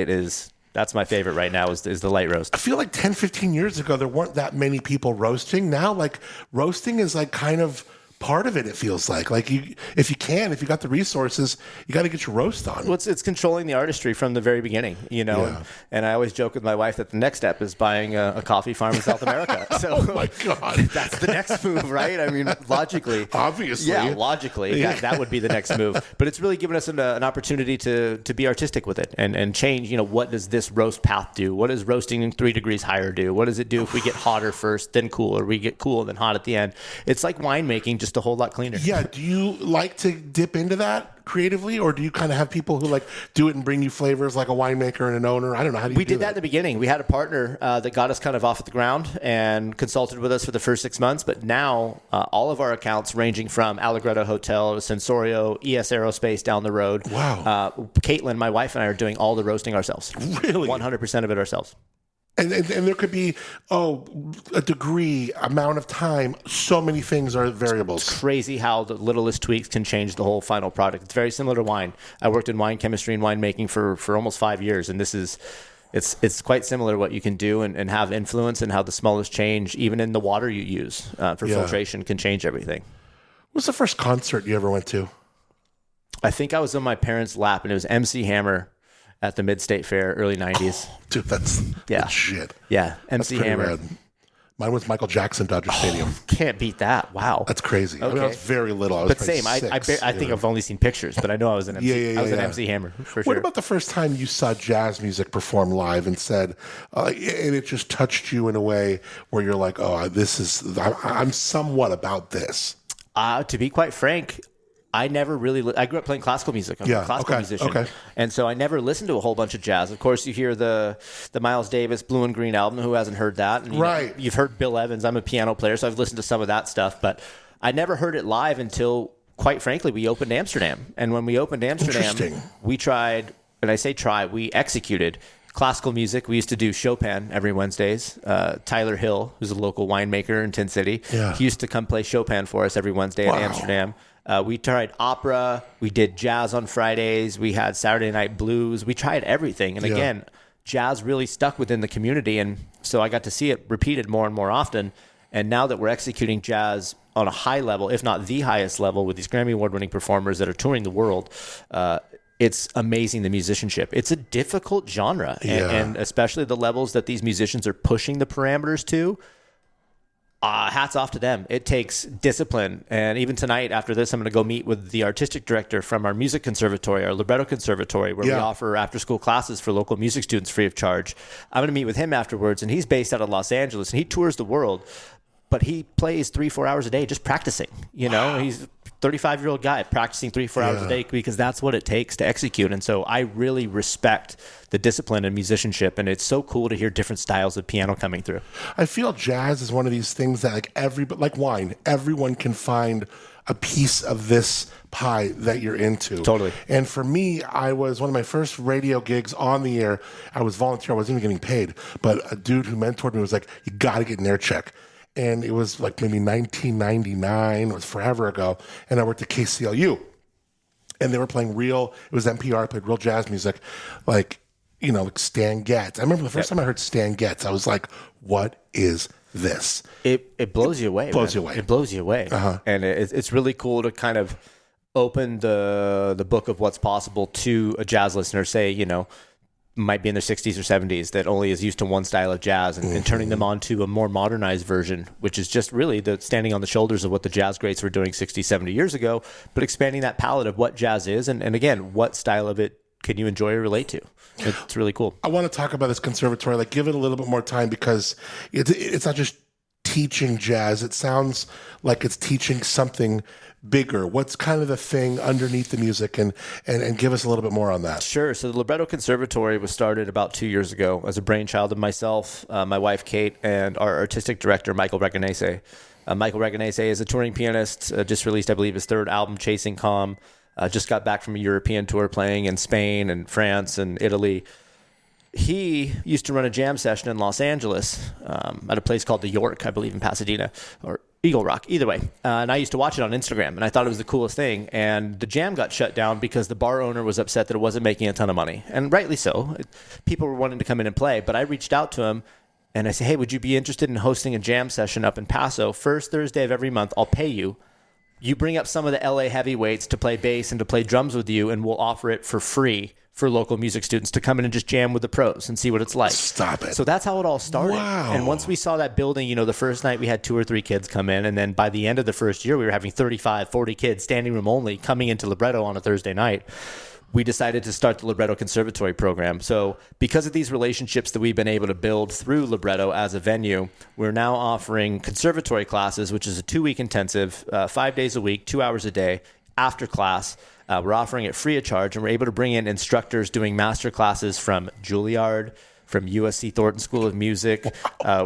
that's my favorite right now is the light roast. I feel 10, 15 years ago, there weren't that many people roasting. Now, roasting is kind of part of it. It feels if you got the resources, you got to get your roast on. Well, it's controlling the artistry from the very beginning, Yeah. And I always joke with my wife that the next step is buying a coffee farm in South America. So oh my God, that's the next move, right? I mean, logically, obviously, that would be the next move. But it's really given us an opportunity to be artistic with it and change. What does this roast path do? What does roasting 3 degrees higher do? What does it do if we get hotter first, then cool, or we get cool then hot at the end? It's like winemaking, just a whole lot cleaner. Yeah. Do you like to dip into that creatively, or do you kind of have people who do it and bring you flavors like a winemaker and an owner? I don't know. How do you We did that in the beginning. We had a partner that got us kind of off at the ground and consulted with us for the first 6 months. But now all of our accounts ranging from Allegretto Hotel to Sensorio, ES Aerospace down the road. Wow. Caitlin, my wife, and I are doing all the roasting ourselves. Really? 100% of it ourselves. And there could be, a degree, amount of time. So many things are variables. It's crazy how the littlest tweaks can change the whole final product. It's very similar to wine. I worked in wine chemistry and winemaking for almost 5 years, and this is it's quite similar what you can do and have influence, and how the smallest change, even in the water you use for filtration, can change everything. What's the first concert you ever went to? I think I was on my parents' lap, and it was MC Hammer at the Mid-State Fair, early 90s. Oh, dude, that's shit. Yeah, MC Hammer. Rad. Mine was Michael Jackson, Dodger Stadium. Can't beat that. Wow. That's crazy. Okay. I mean, I was very little. I was same. I think I've only seen pictures, but I know I was an MC. I was an MC Hammer, for sure. What about the first time you saw jazz music performed live and said, and it just touched you in a way where you're like, oh, I'm somewhat about this? To be quite frank, I never really. I grew up playing classical music. I'm a classical musician, and so I never listened to a whole bunch of jazz. Of course, you hear the Miles Davis Blue and Green album. Who hasn't heard that? And you've heard Bill Evans. I'm a piano player, so I've listened to some of that stuff, but I never heard it live until, quite frankly, we opened Amsterdam. And when we opened Amsterdam, we tried. And I say try. We executed classical music. We used to do Chopin every Wednesdays. Tyler Hill, who's a local winemaker in Tin City, he used to come play Chopin for us every Wednesday in Amsterdam. We tried opera. We did jazz on Fridays. We had Saturday night blues. We tried everything. And again, jazz really stuck within the community. And so I got to see it repeated more and more often. And now that we're executing jazz on a high level, if not the highest level, with these Grammy Award-winning performers that are touring the world, it's amazing, the musicianship. It's a difficult genre. And especially the levels that these musicians are pushing the parameters to. Hats off to them. It takes discipline. And even tonight, after this, I'm going to go meet with the artistic director from our music conservatory, our Libretto conservatory, where we offer after-school classes for local music students free of charge. I'm going to meet with him afterwards, and he's based out of Los Angeles, and he tours the world. But he plays 3-4 hours a day just practicing. He's a 35-year-old guy practicing 3-4 hours a day, because that's what it takes to execute. And so I really respect the discipline and musicianship, and it's so cool to hear different styles of piano coming through. I feel jazz is one of these things that, like wine, everyone can find a piece of this pie that you're into. Totally. And for me, I was one of my first radio gigs on the air. I was volunteer. I wasn't even getting paid. But a dude who mentored me was like, you got to get an air check. And it was like maybe 1999. It was forever ago. And I worked at KCLU. And they were playing it was NPR, played real jazz music, like Stan Getz. I remember the first time I heard Stan Getz, I was like, what is this? It blows you away. It blows you away. And it's really cool to kind of open the book of what's possible to a jazz listener, say, might be in their 60s or 70s, that only is used to one style of jazz, and turning them on to a more modernized version, which is just really the standing on the shoulders of what the jazz greats were doing 60, 70 years ago, but expanding that palette of what jazz is, and again, what style of it can you enjoy or relate to. It's really cool. I want to talk about this conservatory, give it a little bit more time, because it's not just teaching jazz. It sounds like it's teaching something bigger. What's kind of the thing underneath the music, and give us a little bit more on that. Sure. So the Libretto Conservatory was started about 2 years ago as a brainchild of myself, my wife, Kate, and our artistic director, Michael Reganese. Michael Reganese is a touring pianist, just released, I believe, his third album, Chasing Calm. Just got back from a European tour playing in Spain and France and Italy. He used to run a jam session in Los Angeles at a place called The York, I believe, in Pasadena, or Eagle Rock, either way. And I used to watch it on Instagram, and I thought it was the coolest thing. And the jam got shut down because the bar owner was upset that it wasn't making a ton of money. And rightly so. People were wanting to come in and play. But I reached out to him, and I said, hey, would you be interested in hosting a jam session up in Paso? First Thursday of every month, I'll pay you. You bring up some of the LA heavyweights to play bass and to play drums with you, and we'll offer it for free for local music students to come in and just jam with the pros and see what it's like. Stop it. So that's how it all started. Wow. And once we saw that building, the first night we had 2 or 3 kids come in, and then by the end of the first year, we were having 35, 40 kids, standing room only, coming into Libretto on a Thursday night. We decided to start the Libretto Conservatory program. So because of these relationships that we've been able to build through Libretto as a venue, we're now offering conservatory classes, which is a 2-week intensive, 5 days a week, 2 hours a day, after class. We're offering it free of charge, and we're able to bring in instructors doing master classes from Juilliard, from USC Thornton School of Music.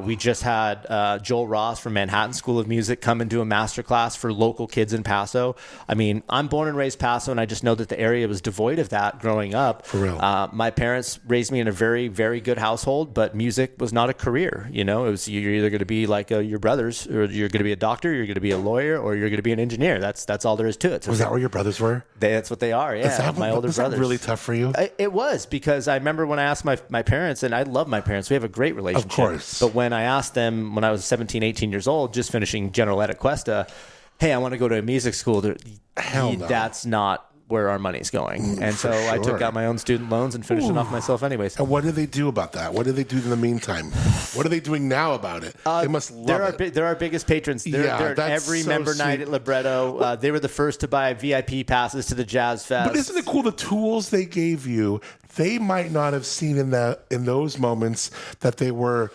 We just had Joel Ross from Manhattan School of Music come and do a master class for local kids in Paso. I mean, I'm born and raised Paso, and I just know that the area was devoid of that growing up. For real. My parents raised me in a very, very good household, but music was not a career. It was, you're either going to be like your brothers, or you're going to be a doctor, you're going to be a lawyer, or you're going to be an engineer. That's all there is to it. So was that where your brothers were? That's what they are, yeah. My older brothers. Was that really tough for you? It was, because I remember when I asked my parents, and I love my parents. We have a great relationship. Of course. But when I asked them when I was 17, 18 years old, just finishing general ed at Cuesta, hey, I want to go to a music school. Hell no. That's not where our money's going. And so I took out my own student loans and finished it off myself anyways. And what do they do about that? What do they do in the meantime? What are they doing now about it? They must love it. They're our biggest patrons. They're at every member night at Libretto. They were the first to buy VIP passes to the Jazz Fest. But isn't it cool the tools they gave you? They might not have seen in those moments that they were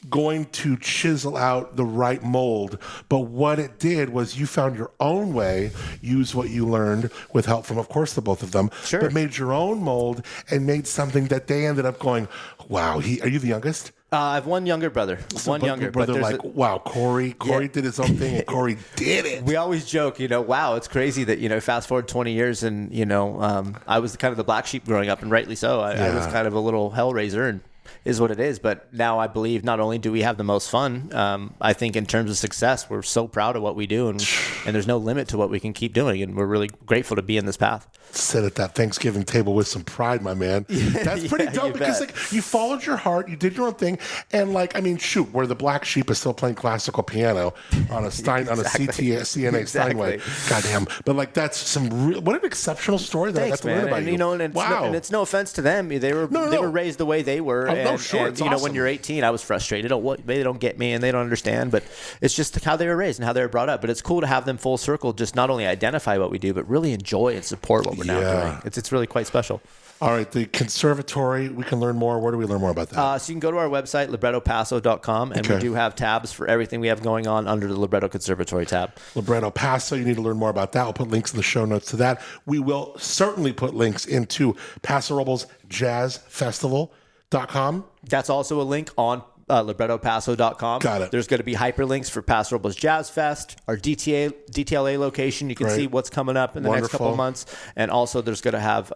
going to chisel out the right mold, but what it did was you found your own way, used what you learned with help from, of course, the both of them, but made your own mold and made something that they ended up going, wow, are you the youngest? I have one younger brother. Younger brother, wow, Corey did his own thing, and Corey did it. We always joke, wow, it's crazy that, fast forward 20 years and, I was kind of the black sheep growing up, and rightly so. I was kind of a little hellraiser, and is what it is. But now I believe not only do we have the most fun, I think in terms of success, we're so proud of what we do, and there's no limit to what we can keep doing. And we're really grateful to be in this path. Sit at that Thanksgiving table with some pride, my man. That's pretty dope because you followed your heart, you did your own thing, and where the black sheep is still playing classical piano on a on a CNA Steinway. Goddamn. But that's what an exceptional story that I got to learn about you. And it's no offense to them. They were raised the way they were. And awesome. When you're 18, I was frustrated. They don't get me and they don't understand, but it's just how they were raised and how they were brought up. But it's cool to have them full circle, just not only identify what we do, but really enjoy and support what we're now doing. It's really quite special. All right, the conservatory, we can learn more. Where do we learn more about that? So you can go to our website, librettopaso.com, and we do have tabs for everything we have going on under the Libretto Conservatory tab. Libretto Paso, you need to learn more about that. We'll put links in the show notes to that. We will certainly put links into Paso Robles Jazz Festival.com. That's also a link on librettopaso.com. Got it. There's going to be hyperlinks for Paso Robles Jazz Fest, our DTLA location. You can see what's coming up in the next couple of months. And also there's going to have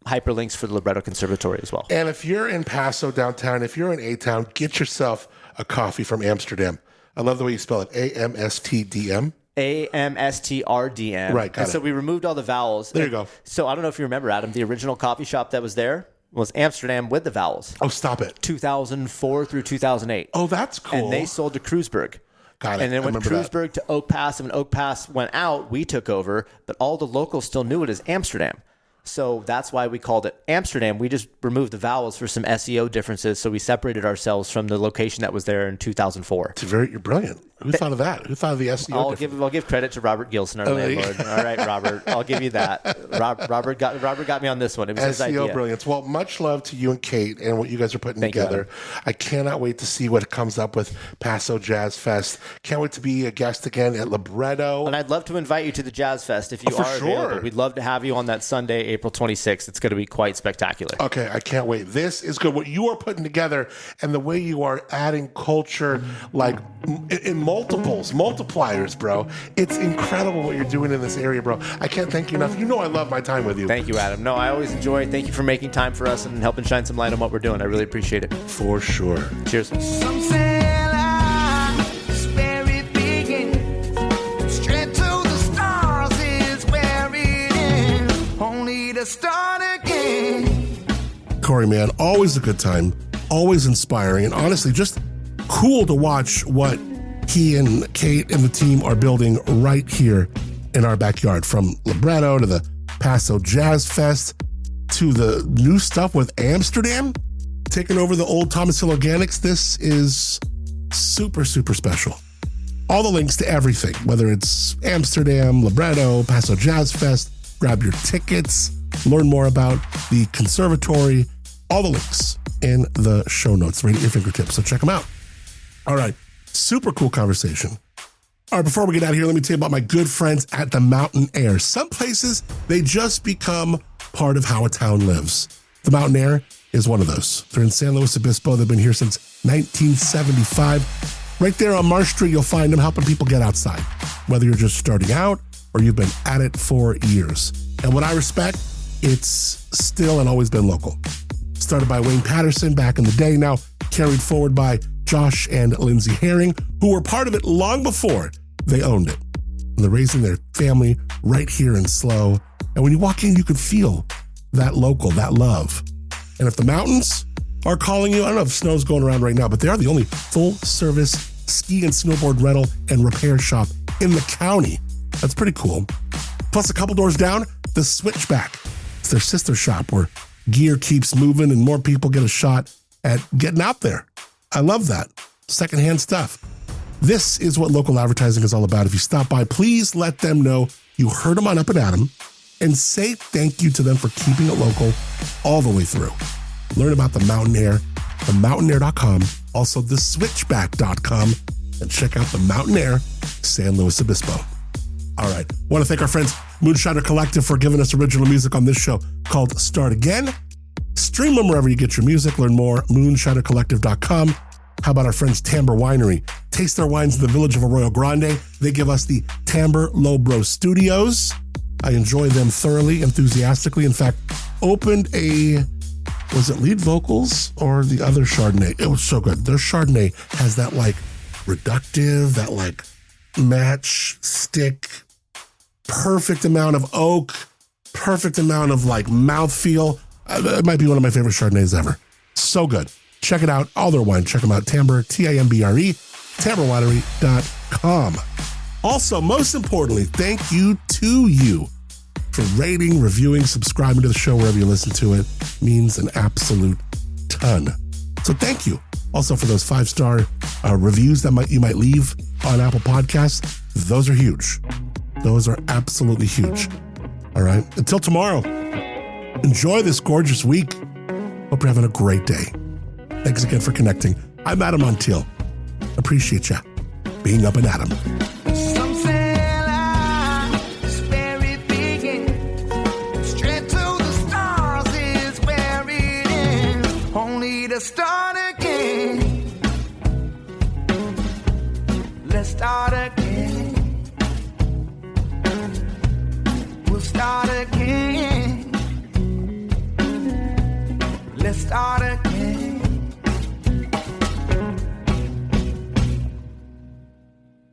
hyperlinks for the Libretto Conservatory as well. And if you're in Paso downtown, if you're in A-Town, get yourself a coffee from AMSTRDM. I love the way you spell it, AMSTDM. AMSTRDM. Right, got it. So we removed all the vowels. There you go. So I don't know if you remember, Adam, the original coffee shop that was there was Amsterdam with the vowels. Oh, stop it. 2004 through 2008. Oh, that's cool. And they sold to Kreuzberg. Got it. And then when Kreuzberg to Oak Pass, and when Oak Pass went out, we took over, but all the locals still knew it as Amsterdam. So that's why we called it Amsterdam. We just removed the vowels for some SEO differences, so we separated ourselves from the location that was there in 2004. You're brilliant. Who thought of that? Who thought of the SEO? I'll give credit to Robert Gilson, our landlord. All right, Robert, I'll give you that. Robert got me on this one. It was his idea. SEO brilliance. Well, much love to you and Kate and what you guys are putting together. I cannot wait to see what comes up with Paso Jazz Fest. Can't wait to be a guest again at Libretto. And I'd love to invite you to the Jazz Fest if you are available. We'd love to have you on that Sunday, April 26th. It's going to be quite spectacular. Okay, I can't wait. This is good. What you are putting together and the way you are adding culture in multipliers, bro. It's incredible what you're doing in this area, bro. I can't thank you enough. You know I love my time with you. Thank you, Adam. No, I always enjoy it. Thank you for making time for us and helping shine some light on what we're doing. I really appreciate it. For sure. Cheers. Some say life is where it begins. Straight to the stars is where it ends. Only to start again. Corey, man, always a good time. Always inspiring. And honestly, just cool to watch what he and Kate and the team are building right here in our backyard. From Libretto to the Paso Jazz Fest to the new stuff with AMSTRDM, taking over the old Thomas Hill Organics. This is super, super special. All the links to everything, whether it's AMSTRDM, Libretto, Paso Jazz Fest, grab your tickets, learn more about the conservatory, all the links in the show notes right at your fingertips. So check them out. All right. Super cool conversation. All right, before we get out of here, let me tell you about my good friends at the Mountain Air. Some places, they just become part of how a town lives. The Mountain Air is one of those. They're in San Luis Obispo. They've been here since 1975. Right there on Marsh Street, you'll find them helping people get outside, whether you're just starting out or you've been at it for years. And what I respect, it's still and always been local. Started by Wayne Patterson back in the day, now carried forward by Josh and Lindsay Herring, who were part of it long before they owned it. And they're raising their family right here in SLO. And when you walk in, you can feel that local, that love. And if the mountains, are calling you. I don't know if snow's going around right now, but they are the only full-service ski and snowboard rental and repair shop in the county. That's pretty cool. Plus, a couple doors down, the Switchback. It's their sister shop where gear keeps moving and more people get a shot at getting out there. I love that. Secondhand stuff. This is what local advertising is all about. If you stop by, please let them know you heard them on Up and Adam and say thank you to them for keeping it local all the way through. Learn about the Mountain Air, themountaineer.com, also theswitchback.com, and check out the Mountain Air, San Luis Obispo. All right. Want to thank our friends Moonshiner Collective for giving us original music on this show called Start Again. Stream them wherever you get your music. Learn more, moonshinercollective.com. How about our friends Tamber Winery? Taste their wines in the village of Arroyo Grande. They give us the Tamber Lobro Studios. I enjoy them thoroughly, enthusiastically. In fact, opened was it lead vocals or the other Chardonnay? It was so good. Their Chardonnay has that like reductive, that like match stick, perfect amount of oak, perfect amount of like mouthfeel. It might be one of my favorite Chardonnays ever. So good. Check it out. All their wine. Check them out. Tamber, T-I-M-B-R-E, tamberwinery.com. Also, most importantly, thank you to you for rating, reviewing, subscribing to the show wherever you listen to it. Means an absolute ton. So thank you. Also for those 5-star reviews that you might leave on Apple Podcasts. Those are huge. Those are absolutely huge. All right. Until tomorrow, enjoy this gorgeous week. Hope you're having a great day. Thanks again for connecting. I'm Adam Montiel. Appreciate you being Up and Adam. Some say life is where it begins. Straight to the stars is where it ends. Only to start again. Let's start again. We'll start again. Let's start again.